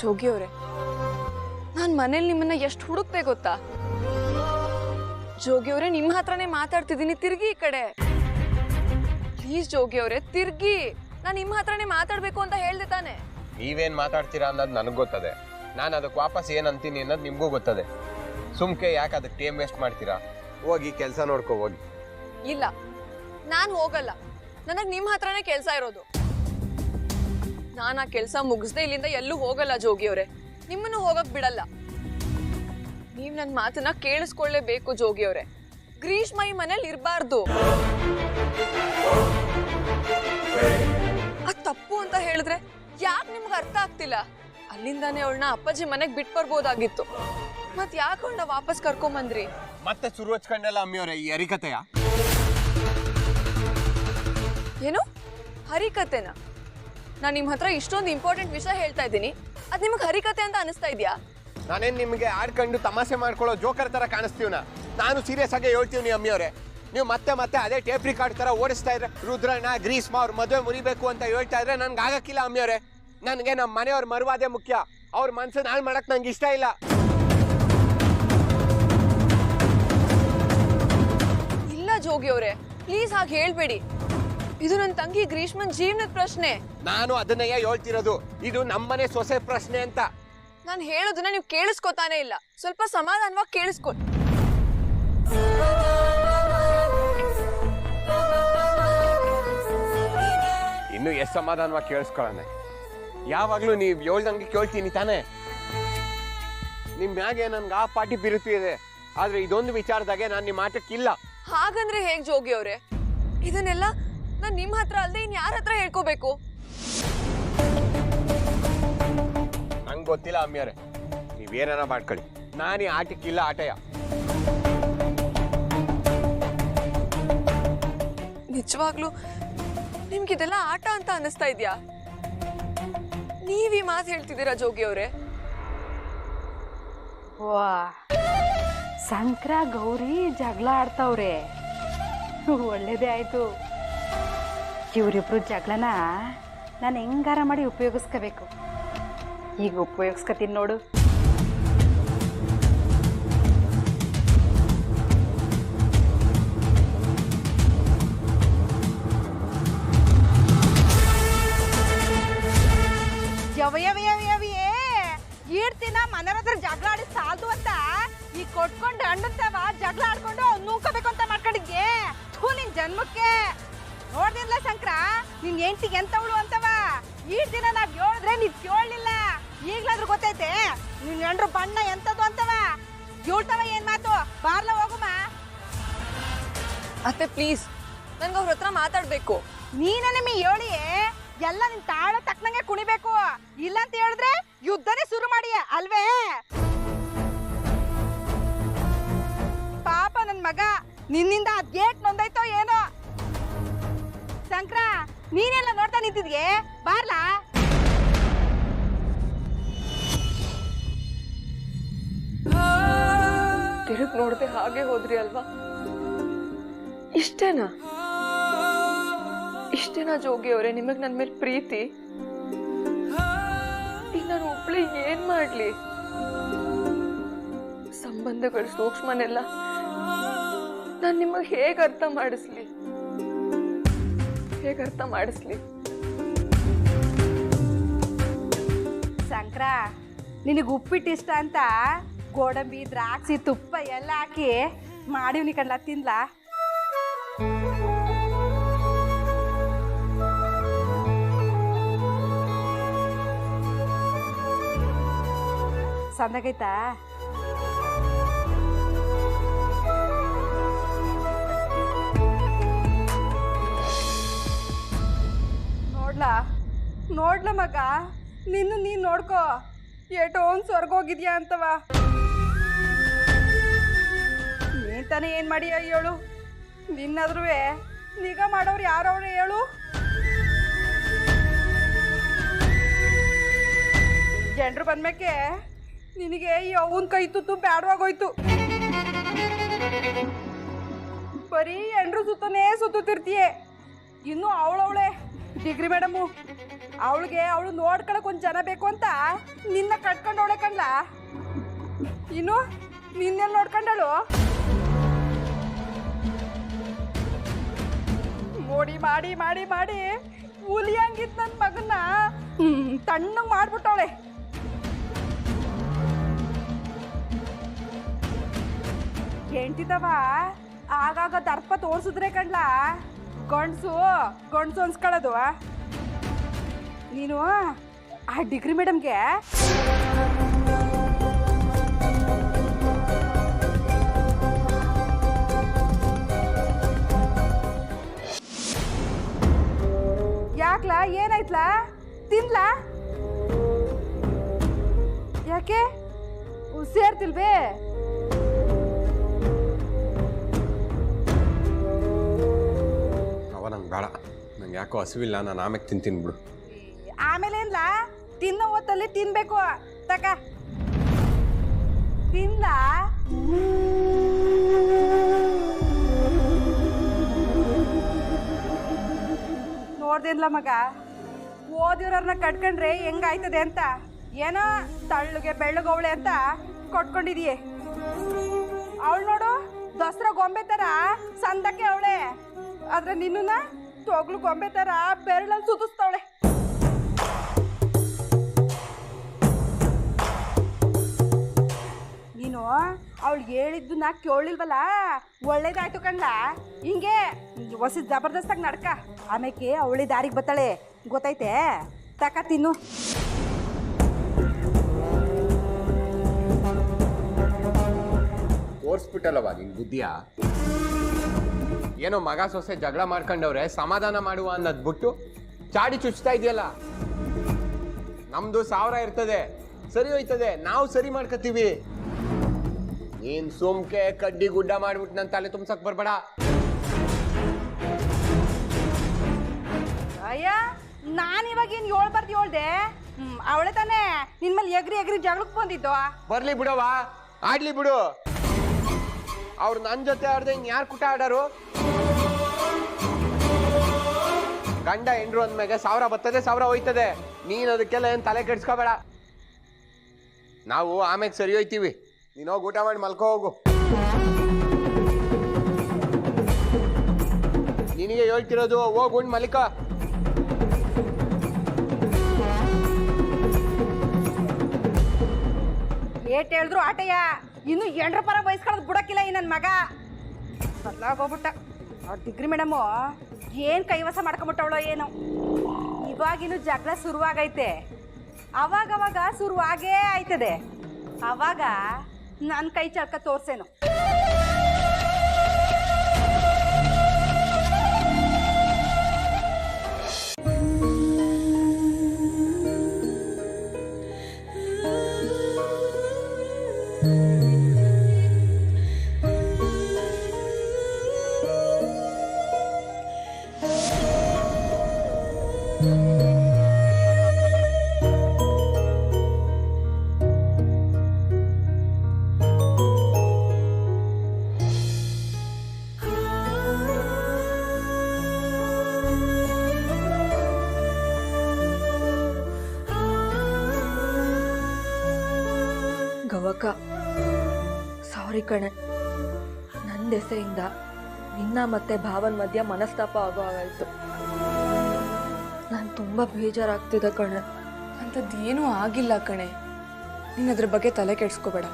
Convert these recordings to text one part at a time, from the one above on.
ಜೋಗಿ ಅವರೇ, ನಾನ್ ಮನೇಲಿ ನಿಮ್ಮನ್ನ ಎಷ್ಟು ಹುಡುಕ್ತೆ ಗೊತ್ತಾ? ಜೋಗಿ ಅವರೇ, ನಿಮ್ಮ ಹತ್ರನೇ ಮಾತಾಡ್ತಿದ್ದೀನಿ, ತಿರ್ಗಿ ಈ ಕಡೆ. ಪ್ಲೀಸ್ ಜೋಗಿ ಅವರೇ, ತಿರ್ಗಿ. ನಾನ್ ನಿಮ್ಮ ಹತ್ರನೇ ಮಾತಾಡ್ಬೇಕು ಅಂತ ಹೇಳ್ದೆ ತಾನೆ. ನೀವೇನ್ ಮಾತಾಡ್ತೀರಾ ಅನ್ನೋದು ನನಗೆ ಗೊತ್ತದೆ. ನಾನು ಅದಕ್ಕೆ ವಾಪಸ್ ಏನ್ ಅಂತೀನಿ ಅನ್ನೋದು ನಿಮ್ಗೂ ಗೊತ್ತದೆ. ಸುಮ್ಕೆ ಯಾಕೆ ಅದಕ್ಕೆ ಟೈಮ್ ವೇಸ್ಟ್ ಮಾಡ್ತೀರಾ? ಹೋಗಿ ಕೆಲಸ ನೋಡ್ಕೋ ಹೋಗಿ. ಇಲ್ಲ, ನಾನ್ ಹೋಗಲ್ಲ. ನನಗ್ ನಿಮ್ಮ ಹತ್ರನೇ ಕೆಲಸ ಇರೋದು. ನಾನ್ ಆ ಕೆಲಸ ಮುಗಿಸ್ದೆ ಇಲ್ಲಿಂದ ಎಲ್ಲೂ ಹೋಗಲ್ಲ ಜೋಗಿ ಅವರೇ. ನಿಮ್ಮನ್ನು ಹೋಗಕ್ ಬಿಡಲ್ಲ. ನೀವ್ ನನ್ ಮಾತನ್ನ ಕೇಳಿಸ್ಕೊಳ್ಳೇಬೇಕು ಜೋಗಿ ಅವರೇ. ಗ್ರೀಷ್ಮ ಈ ಮನೇಲಿ ಇರಬಾರ್ದು. ಅದ್ ತಪ್ಪು ಅಂತ ಹೇಳಿದ್ರೆ ಯಾಕೆ ನಿಮ್ಗೆ ಅರ್ಥ ಆಗ್ತಿಲ್ಲ? ಅಲ್ಲಿಂದಾನೇ ಅವಳನ್ನ ಅಪ್ಪಾಜಿ ಮನೆಗ್ ಬಿಟ್ಟು ಬರ್ಬೋದಾಗಿತ್ತು. ಮತ್ ಯಾಕೆ ಅವಳನ್ನ ವಾಪಸ್ ಕರ್ಕೊಂಬಂದ್ರಿ? ಮತ್ತೆ ಶುರು ಹಚ್ಕೊಂಡೆಲ್ಲ ಅಮ್ಮಿಯವ್ರೆ ಈ ಹರಿಕತೆಯ. ಏನು ಹರಿಕತೆನಾ? ನಾನ್ ನಿಮ್ ಹತ್ರ ಇಷ್ಟೊಂದು ಇಂಪಾರ್ಟೆಂಟ್ ವಿಷಯ ಹೇಳ್ತಾ ಇದ್ದೀನಿ, ಅದ್ ನಿಮ್ಗೆ ಹರಿಕತೆ ಅಂತ ಅನಿಸ್ತಾ ಇದ್ಯಾ? ನಾನೇನ್ ನಿಮ್ಗೆ ಆಡ್ಕೊಂಡು ತಮಾಷೆ ಮಾಡ್ಕೊಳ್ಳೋ ಜೋಕರ್ ತರ ಕಾಣಿಸ್ತೀವನ? ನಾನು ಸೀರಿಯಸ್ ಆಗಿ ಹೇಳ್ತೀವಿ ಅಮ್ಮಿಯವ್ರೆ. ನೀವು ಮತ್ತೆ ಮತ್ತೆ ಅದೇ ಟೇಪ್ ರಿಕಾರ್ಡ್ ತರ ಓಡಿಸ್ತಾ ಇದ್ರೆ ರುದ್ರಣ್ಣ ಗ್ರೀಷ್ಮ ಅವ್ರ ಮದುವೆ ಮುರಿಬೇಕು ಅಂತ ಹೇಳ್ತಾ ಇದ್ರೆ ನನ್ಗೆ ಆಗಕ್ಕಿಲ್ಲ ಅಮ್ಮಿಯವ್ರೆ. ನನ್ಗೆ ನಮ್ಮ ಮನೆಯವ್ರ ಮರುವಾದೆ ಮುಖ್ಯ. ಅವ್ರ ಮನ್ಸನ್ನ ಹಾಳು ಮಾಡಕ್ ನಂಗೆ ಇಷ್ಟ ಇಲ್ಲ. ಇಲ್ಲ ಜೋಗಿ ಅವರೇ, ಪ್ಲೀಸ್ ಹಾಗೆ ಹೇಳ್ಬೇಡಿ. ಇದು ನನ್ನ ತಂಗಿ ಗ್ರೀಷ್ಮನ್ ಜೀವನದ ಪ್ರಶ್ನೆ. ನಾನು ಅದನ್ನೇ ಹೇಳ್ತಿರೋದು. ಇದು ನಮ್ಮನೆ ಸೊಸೆ ಪ್ರಶ್ನೆ ಅಂತ. ನಾನು ಹೇಳೋದನ್ನ ನೀವು ಕೇಳಿಸ್ಕೊತಾನೆ ಇಲ್ಲ. ಸ್ವಲ್ಪ ಸಮಾಧಾನವಾಗಿ ಕೇಳಿಸ್ಕೊ. ಇನ್ನು ಎಷ್ಟು ಸಮಾಧಾನವಾಗಿ ಕೇಳಿಸ್ಕೊಳ್ಳೋಣ? ಯಾವಾಗ್ಲೂ ನೀವು ಹೇಳ್ದಂಗೆ ಕೇಳ್ತೀನಿ ತಾನೇ. ನಿಮ್ ಮ್ಯಾಗೆ ನನ್ಗೆ ಆ ಪಾಟಿ ಬಿರುತಿ ಇದೆ. ಆದ್ರೆ ಇದೊಂದು ವಿಚಾರದಾಗೆ ನಾನು ನಿಮ್ಮ ಆಟಕ್ಕಿಲ್ಲ. ಹಾಗಂದ್ರೆ ಹೇಗ್ ಜೋಗಿ ಅವ್ರೆ? ಇದನ್ನೆಲ್ಲ ನಾನ್ ನಿಮ್ ಹತ್ರ ಅಲ್ದೆ ಇನ್ ಯಾರ ಹತ್ರ ಹೇಳ್ಕೋಬೇಕು? ನಂಗೆ ಗೊತ್ತಿಲ್ಲ ಅಮ್ಮಿಯವ್ರೆ, ನೀವೇನ ಮಾಡ್ಕೊಳ್ಳಿ. ನಾನು ಈ ಆಟಕ್ಕಿಲ್ಲ ಆಟಯ. ನಿಜವಾಗ್ಲೂ ನಿಮ್ಗಿದೆಲ್ಲ ಆಟ ಅಂತ ಅನಿಸ್ತಾ ಇದ್ಯಾ? ನೀವೀ ಮಾತು ಹೇಳ್ತಿದ್ದೀರಾ ಜೋಗಿ ಅವ್ರೆ? ವಾ, ಸಂಕ್ರ ಗೌರಿ ಜಗಳ ಆಡ್ತಾವ್ರೆ. ಒಳ್ಳೇದೇ ಆಯ್ತು. ಇವರಿಬ್ರು ಜಗಳನ ನಾನು ಹೆಂಗಾರ ಮಾಡಿ ಉಪಯೋಗಿಸ್ಕೋಬೇಕು. ಈಗ ಉಪಯೋಗಿಸ್ಕೊತೀನಿ ನೋಡು. ಈಡ್ತಿನ ಮನೆಯವ್ರ ಹತ್ರ ಜಗಳ ಆಡಿ ಸಾಲ್ದು ಅಂತ ಈ ಕೊಟ್ಕೊಂಡು ಅಂಡುತ್ತವ ಜಗಳ ಆಡ್ಕೊಂಡು ನೂಕಬೇಕು ಅಂತ ಮಾಡ್ಕೊಂಡಿದ್ದೆ. ಥೂ ನಿನ್ ಜನ್ಮಕ್ಕೆ. ನೋಡ್ದಿಲ್ಲ ಶಂಕರ, ನಿನ್ ಹೆಂಡ್ತಿಗೆ ಎಂತವಳು ಅಂತವ. ಈಡ್ ದಿನ ನಾವ್ ಹೇಳಿದ್ರೆ ನೀವ್ ಕೇಳಲಿಲ್ಲ. ಈಗ್ಲಾದ್ರೂ ಗೊತ್ತೈತೆ ನಿನ್ ಹೆಂಡ್ರು ಬಣ್ಣ ಎಂತದು ಅಂತವ. ಹೇಳ್ತವ ಏನ್ ಮಾತು? ಬಾರ್ಲ ಹೋಗುಮ. ಅತ್ತೆ ಪ್ಲೀಸ್, ನನ್ಗೆ ಅವ್ರ ಹತ್ರ ಮಾತಾಡ್ಬೇಕು. ನೀನ ನಿಮಗೆ ಹೇಳಿ ಎಲ್ಲ ನಿನ್ ತಾಳ ತಕ್ಕನಂಗೆ ಕುಣಿಬೇಕು. ಇಲ್ಲ ಅಂತ ಹೇಳಿದ್ರೆ ಯುದ್ಧನೇ ಶುರು ಮಾಡಿ ಅಲ್ವೇ? ಪಾಪ ನನ್ ಮಗ, ನಿನ್ನಿಂದ ಅದ್ ಗೇಟ್ ನೊಂದಾಯ್ತೋ ಏನೋ. ಶಂಕರ, ನೀನೆಲ್ಲ ನೋಡ್ತಾ ನಿಂತಿದ್ಯೆ, ಬಾರ್ಲಾ. ತಿರುಗ್ ನೋಡ್ದೆ ಹಾಗೆ ಹೋದ್ರಿ ಅಲ್ವಾ? ಇಷ್ಟೇನಾ ಜೋಗಿ ಅವರೇ ನಿಮಗ್ ನನ್ ಮೇಲೆ ಪ್ರೀತಿ? ಈಗ ನಾನು ಒಬ್ಳೆ ಏನ್ ಮಾಡ್ಲಿ? ಸಂಬಂಧಗಳ ಸೂಕ್ಷ್ಮನೆಲ್ಲ ನಾನ್ ನಿಮಗ್ ಹೇಗ್ ಅರ್ಥ ಮಾಡಿಸ್ಲಿ? ಶಂಕರ, ನಿನಗೆ ಉಪ್ಪಿಟ್ಟು ಇಷ್ಟ ಅಂತ ಗೋಡಂಬಿ ದ್ರಾಕ್ಷಿ ತುಪ್ಪ ಎಲ್ಲ ಹಾಕಿ ಮಾಡಿವ್ನಿ ಕಣ್ಲ, ತಿನ್ಲಾ? ಸಂದಾಗೈತಾ? ನೋಡ್ಲ ಮಗ, ನೀನ್ ನೋಡ್ಕೋ. ಏಟೋ ಒಂದ್ ಸ್ವರ್ಗ ಹೋಗಿದ್ಯಾ ಅಂತವ. ನೀನ್ ತಾನೇ ಏನ್ ಮಾಡಿಯ ಹೇಳು? ನಿನ್ನಾದ್ರೂ ನಿಗಾ ಮಾಡೋರು ಯಾರವ್ರೆ ಹೇಳು? ಜನರು ಬಂದ್ಮೇಕೆ ನಿನಗೆ ಈ ಅವನ್ ಕೈ ತುತ್ತು ಬ್ಯಾಡವಾಗೋಯ್ತು. ಬರೀ ಎಂಡ್ರು ಸುತ್ತನೇ ಸುತ್ತಿರ್ತೀಯೆ. ಇನ್ನು ಅವಳವಳೆ ಡಿಗ್ರಿ ಮೇಡಮು ಅವಳು ನೋಡ್ಕೊಳಕ್ ಒಂದ್ ಜನ ಬೇಕು ಅಂತ ನಿನ್ನ ಕಟ್ಕೊಂಡವಳೆ ಕಣ್ಲ. ಇನ್ನು ನಿನ್ನೆಲ್ಲಿ ನೋಡ್ಕೊಂಡಳು? ಮೋಡಿ ಮಾಡಿ ಮಾಡಿ ಮಾಡಿ ಹುಲಿ ಹಂಗಿತ್ ನನ್ನ ಮಗನ್ನ ತಣ್ಣಗ್ ಮಾಡ್ಬಿಟ್ಟವಳೆ. ಹೆಂಡ್ತಿದವ ಆಗಾಗ ದರ್ಪ ತೋರ್ಸಿದ್ರೆ ಕಣ್ಲ ಗಂಡ್ಸು ಗಂಡ್ಸು ಅನ್ಸ್ಕೊಳ್ಳೋದು. ನೀನು ಆ ಡಿಗ್ರಿ ಮೇಡಮ್ಗೆ ಯಾಕ್ಲಾ ಏನಾಯ್ತಲಾ? ತಿನ್ಲಾ? ಯಾಕೆ ಸೇರ್ತಿಲ್ವೇ? ಅವ ನಂಗೆ ಬೇಡ, ನಂಗೆ ಯಾಕೋ ಹಸಿವಿಲ್ಲ, ನಾನು ಆಮೇಲೆ ತಿಂತೀನಿ ಬಿಡು. ಆಮೇಲೆ ಏನ್ಲಾ? ತಿನ್ನೋ ಹೊತ್ತಲ್ಲಿ ತಿನ್ಬೇಕು. ತಕ ತಿನ್ಲಾ? ನೋಡ್ದಿಲ್ಲ ಮಗ, ಓದಿರೋರ್ನ ಕಟ್ಕೊಂಡ್ರೆ ಹೆಂಗಾಯ್ತದೆ ಅಂತ ಏನೋ ತಳ್ಳುಗೆ ಬೆಳ್ಳಗವಳೆ ಅಂತ ಕೊಟ್ಕೊಂಡಿದೀಯ. ಅವಳು ನೋಡು ದಸರಾ ಗೊಂಬೆ ತರ ಸಂದಕ್ಕೆ ಅವಳೆ, ಆದ್ರೆ ನಿನ್ನ ತೊಗ್ಲು ಗೊಂಬೆ ತರ ಬೆರಳಲ್ಲಿ ಸುತ್ತಿಸ್ತಾವಳೆ. ನೀನು ಅವಳು ಹೇಳಿದ್ದನ್ನ ಕೇಳಿಲ್ವಲ್ಲ, ಒಳ್ಳೇದಾಯ್ತು ಕಣ್ಣ. ಹಿಂಗೆ ಹೊಸ ಜಬರ್ದಸ್ತಾಗಿ ನಡ್ಕ, ಆಮೇಲೆ ಅವಳಿ ದಾರಿಗೆ ಬತ್ತಾಳೆ, ಗೊತ್ತೈತೆ? ತಕ ತಿನ್ನು. ತೋರಿಸ್ಬಿಟ್ಟಲ್ಲವ ನಿನ್ ಬುದ್ಧಿಯ? ಏನೋ ಮಗ ಸೊಸೆ ಜಗಳ ಮಾಡ್ಕೊಂಡವ್ರೆ, ಸಮಾಧಾನ ಮಾಡುವ ಅನ್ನೋದ್ ಬಿಟ್ಟು ಚಾಡಿ ಚುಚ್ತಾ ಇದೆಯಲ್ಲ. ನಮ್ದು 1000 ಇರ್ತದೆ, ಸರಿ ಹೋಯ್ತದೆ, ನಾವು ಸರಿ ಮಾಡ್ಕೋತೀವಿ. ನೀನ್ ಸುಮ್ಕೆ ಕಡ್ಡಿ ಗುಡ್ಡ ಮಾಡ್ಬಿಟ್ಟು ನನ್ನ ತಲೆ ತುಂಬ್ಸಕ್ ಬರ್ಬೇಡ. ಅಯ್ಯ, ನಾನಿವಾಗ ಏನ್ ಹೇಳ್ದೆ? ಅವಳೆ ತಾನೇ ನಿನ್ ಮೇಲೆ ಎಗ್ರಿ ಎಗ್ರಿ ಜಗಳಕ್ಕೆ ಬಂದಿದ್ದು. ಬರ್ಲಿ ಬಿಡವ, ಆಡ್ಲಿ ಬಿಡು. ಅವ್ರು ನನ್ ಜೊತೆ ಆಡ್ದೆ ಇನ್ ಯಾರು ಕುಟ ಆಡಾರು? ಗಂಡ ಹೆಂಡ್ರು ಅಂದ್ಮೇಲೆ 1000 ಬರ್ತದೆ, 1000 ಹೋಯ್ತದೆ. ನೀನ್ ಅದಕ್ಕೆಲ್ಲ ಏನ್ ತಲೆ ಕೆಡ್ಸ್ಕೋಬೇಡ. ನಾವು ಆಮೇಲೆ ಸರಿ ಹೋಯ್ತೀವಿ. ನೀನ್ ಹೋಗಿ ಊಟ ಮಾಡಿ ಮಲ್ಕೋ ಹೋಗು. ನಿನಗೆ ಹೇಳ್ತಿರೋದು, ಹೋಗ್ ಉಂಡ್ ಮಲಿಕ. ಏಟ್ ಹೇಳಿದ್ರು ಆಟಯ್ಯ, ಇನ್ನು ಎಂಡ್ರ ಪರ ವಯಸ್ಕೊಳ್ಳೋದು ಬಿಡಕ್ಕಿಲ್ಲ ಈ ನನ್ನ ಮಗ. ಬದಲಾಗೋಗ್ಬಿಟ್ಟ. ಆ ಡಿಗ್ರಿ ಮೇಡಮು ಏನ್ ಕೈವಸ ಮಾಡ್ಕೊಂಬಿಟ್ಟವಳೋ ಏನೋ. ಇವಾಗಿನ್ನು ಜಗಳ ಶುರುವಾಗೈತೆ, ಅವಾಗವಾಗ ಶುರುವಾಗೇ ಆಯ್ತದೆ. ಅವಾಗ ನನ್ನ ಕೈ ಚಳಕ ತೋರ್ಸೇನು. ಗವಕ, ಸಾರಿ ಕಣೆ, ನನ್ನ ದೆಸೆಯಿಂದ ನಿನ್ನ ಮತ್ತೆ ಭಾವನ್ ಮಧ್ಯ ಮನಸ್ತಾಪ ಆಗೋ ಆಗಾಯ್ತು. ನಾನು ತುಂಬ ಬೇಜಾರಾಗ್ತಿದೆ ಕಣೆ. ಅಂಥದ್ದೇನೂ ಆಗಿಲ್ಲ ಕಣೆ, ನೀನು ಅದ್ರ ಬಗ್ಗೆ ತಲೆ ಕೆಡಿಸ್ಕೋಬೇಡ.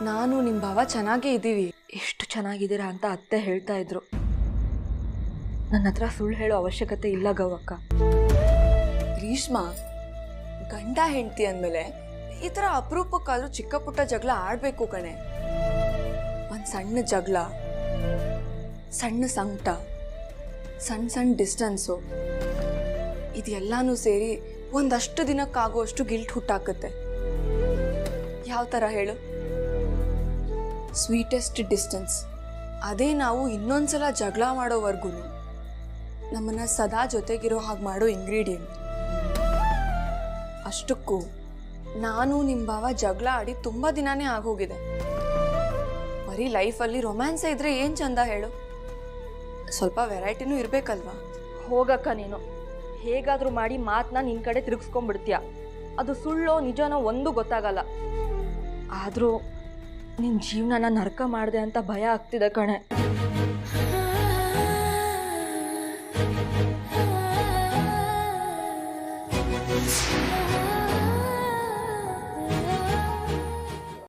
ನಾನು ನಿಮ್ಮ ಭಾವ ಚೆನ್ನಾಗೇ ಇದ್ದೀವಿ. ಎಷ್ಟು ಚೆನ್ನಾಗಿದ್ದೀರಾ ಅಂತ ಅತ್ತೆ ಹೇಳ್ತಾ ಇದ್ರು. ನನ್ನ ಹತ್ರ ಸುಳ್ಳು ಹೇಳೋ ಅವಶ್ಯಕತೆ ಇಲ್ಲ ಗವಕ್ಕ. ಗ್ರೀಷ್ಮಾ, ಗಂಡ ಹೆಂಡತಿ ಅಂದಮೇಲೆ ಈ ಥರ ಅಪರೂಪಕ್ಕಾದ್ರೂ ಚಿಕ್ಕ ಪುಟ್ಟ ಜಗಳ ಆಡಬೇಕು ಕಣೆ. ಒಂದು ಸಣ್ಣ ಜಗಳ, ಸಣ್ಣ ಸಂಕಟ, ಸಣ್ಣ ಸಣ್ಣ ಡಿಸ್ಟೆನ್ಸು, ಇದೆಲ್ಲನೂ ಸೇರಿ ಒಂದಷ್ಟು ದಿನಕ್ಕಾಗುವಷ್ಟು ಗಿಲ್ಟ್ ಹುಟ್ಟಾಕತ್ತೆ. ಯಾವ ಥರ ಹೇಳು? Sweetest distance. ಅದೇ ನಾವು ಇನ್ನೊಂದ್ಸಲ ಜಗಳ ಮಾಡೋವರೆಗೂ ನಮ್ಮನ್ನು ಸದಾ ಜೊತೆಗಿರೋ ಹಾಗೆ ಮಾಡೋ ಇಂಗ್ರೀಡಿಯೆಂಟ್. ಅಷ್ಟಕ್ಕೂ ನಾನು ನಿಮ್ಮ ಭಾವ ಜಗಳ ಆಡಿ ತುಂಬ ದಿನಾನೇ ಆಗೋಗಿದೆ. ಬರೀ ಲೈಫಲ್ಲಿ ರೊಮ್ಯಾನ್ಸೇ ಇದ್ರೆ ಏನು ಚಂದ ಹೇಳು? ಸ್ವಲ್ಪ ವೆರೈಟಿನೂ ಇರಬೇಕಲ್ವಾ? ಹೋಗಕ್ಕ ನೀನು. ಹೇಗಾದರೂ ಮಾಡಿ ಮಾತನ್ನ ನಿನ್ನ ಕಡೆ ತಿರುಗಿಸ್ಕೊಂಡ್ಬಿಡ್ತೀಯ. ಅದು ಸುಳ್ಳೋ ನಿಜನೋ ಒಂದು ಗೊತ್ತಾಗಲ್ಲ. ಆದರೂ ನಿನ್ನ ಜೀವನನ ನರಕ ಮಾಡಿದೆ ಅಂತ ಭಯ ಆಗ್ತಿದೆ ಕಣೆ.